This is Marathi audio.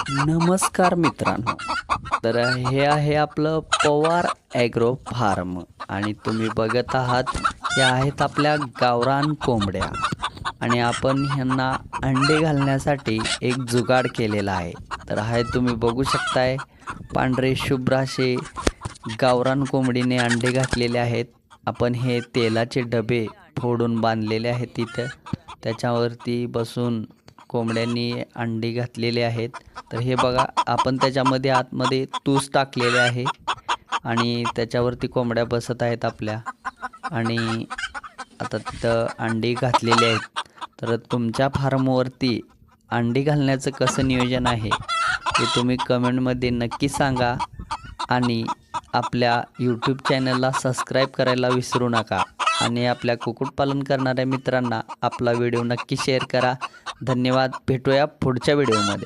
नमस्कार मित्रांनो. तर हे आहे आपलं पवार ॲग्रो फार्म आणि तुम्ही बघत आहात हे आहेत आपल्या गावरान कोंबड्या आणि आपण ह्यांना अंडे घालण्यासाठी एक जुगाड केलेला आहे. तर हे तुम्ही बघू शकताय पांढरे शुभ्र असे गावरान कोंबडीने अंडे घातलेले आहेत. आपण हे तेलाचे डबे फोडून बांधलेले आहेत तिथं. त्याच्यावरती बसून कोंबड्यांनी अंडी घातलेली आहेत. तर हे बघा आपण त्याच्यामध्ये आतमध्ये तूस टाकलेले आहे आणि त्याच्यावरती कोंबड्या बसत आहेत आपल्या आणि आता तिथं अंडी घातलेली आहेत. तर तुमच्या फार्मवरती अंडी घालण्याचं कसं नियोजन आहे ते तुम्ही कमेंटमध्ये नक्की सांगा आणि आपल्या यूट्यूब चॅनलला सबस्क्राईब करायला विसरू नका आणि आपल्या कुक्कुटपालन करणाऱ्या मित्रांना आपला व्हिडिओ नक्की शेअर करा. धन्यवाद. भेटूया पुढच्या व्हिडिओमध्ये.